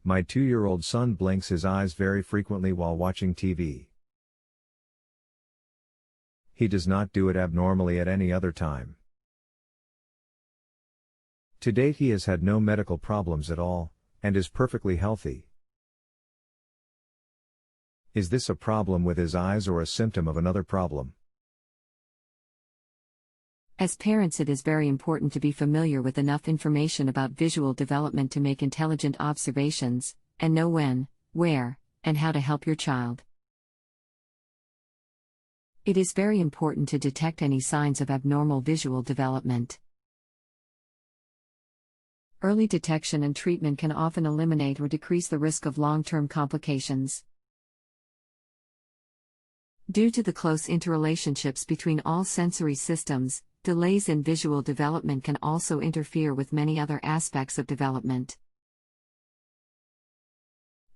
My 2-year-old son blinks his eyes very frequently while watching TV. He does not do it abnormally at any other time. To date he has had no medical problems at all, and is perfectly healthy. Is this a problem with his eyes or a symptom of another problem? As parents, it is very important to be familiar with enough information about visual development to make intelligent observations, and know when, where, and how to help your child. It is very important to detect any signs of abnormal visual development. Early detection and treatment can often eliminate or decrease the risk of long-term complications. Due to the close interrelationships between all sensory systems, delays in visual development can also interfere with many other aspects of development.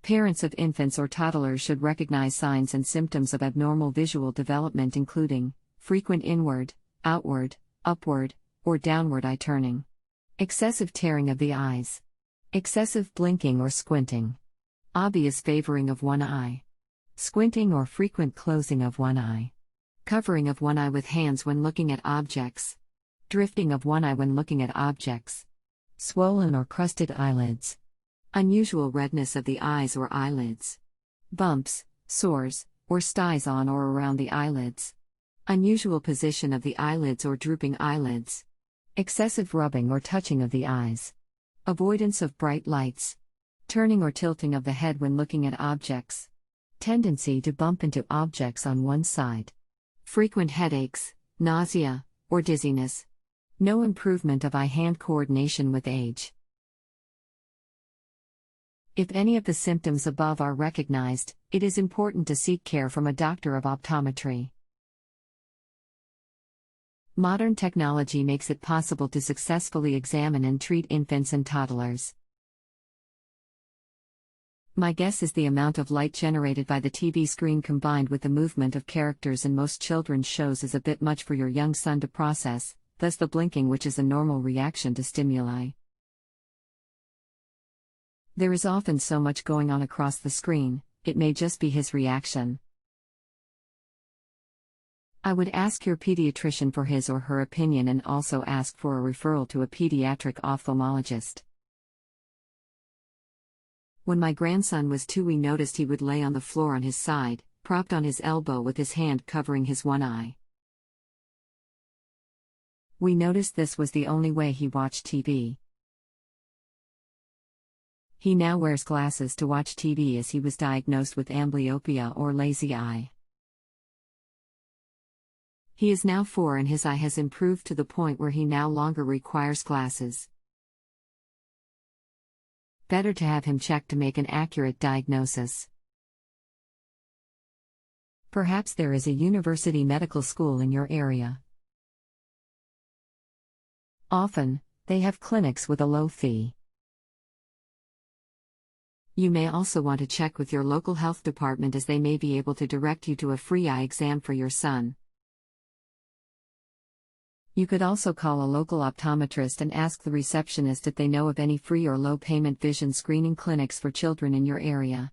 Parents of infants or toddlers should recognize signs and symptoms of abnormal visual development, including frequent inward, outward, upward, or downward eye turning, excessive tearing of the eyes, excessive blinking or squinting, obvious favoring of one eye, squinting or frequent closing of one eye, covering of one eye with hands when looking at objects, drifting of one eye when looking at objects, swollen or crusted eyelids, unusual redness of the eyes or eyelids, bumps, sores, or styes on or around the eyelids, unusual position of the eyelids or drooping eyelids, excessive rubbing or touching of the eyes, avoidance of bright lights, turning or tilting of the head when looking at objects, tendency to bump into objects on one side, frequent headaches, nausea, or dizziness, no improvement of eye-hand coordination with age. If any of the symptoms above are recognized, it is important to seek care from a doctor of optometry. Modern technology makes it possible to successfully examine and treat infants and toddlers. My guess is the amount of light generated by the TV screen combined with the movement of characters in most children's shows is a bit much for your young son to process, thus the blinking, which is a normal reaction to stimuli. There is often so much going on across the screen, it may just be his reaction. I would ask your pediatrician for his or her opinion and also ask for a referral to a pediatric ophthalmologist. When my grandson was 2, we noticed he would lay on the floor on his side, propped on his elbow with his hand covering his one eye. We noticed this was the only way he watched TV. He now wears glasses to watch TV as he was diagnosed with amblyopia or lazy eye. He is now 4 and his eye has improved to the point where he no longer requires glasses. Better to have him checked to make an accurate diagnosis. Perhaps there is a university medical school in your area. Often, they have clinics with a low fee. You may also want to check with your local health department, as they may be able to direct you to a free eye exam for your son. You could also call a local optometrist and ask the receptionist if they know of any free or low-payment vision screening clinics for children in your area.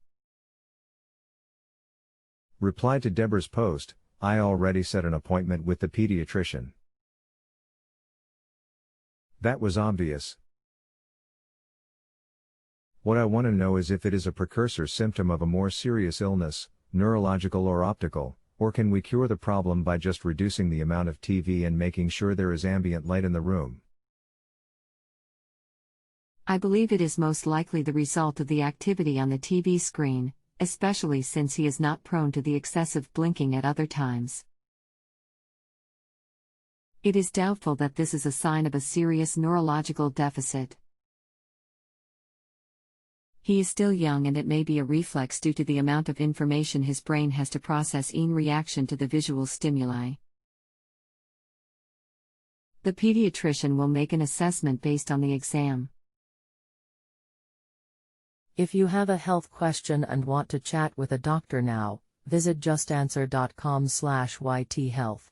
Reply to Deborah's post: I already set an appointment with the pediatrician. That was obvious. What I want to know is if it is a precursor symptom of a more serious illness, neurological or optical, or can we cure the problem by just reducing the amount of TV and making sure there is ambient light in the room? I believe it is most likely the result of the activity on the TV screen, especially since he is not prone to the excessive blinking at other times. It is doubtful that this is a sign of a serious neurological deficit. He is still young and it may be a reflex due to the amount of information his brain has to process in reaction to the visual stimuli. The pediatrician will make an assessment based on the exam. If you have a health question and want to chat with a doctor now, visit justanswer.com/ythealth.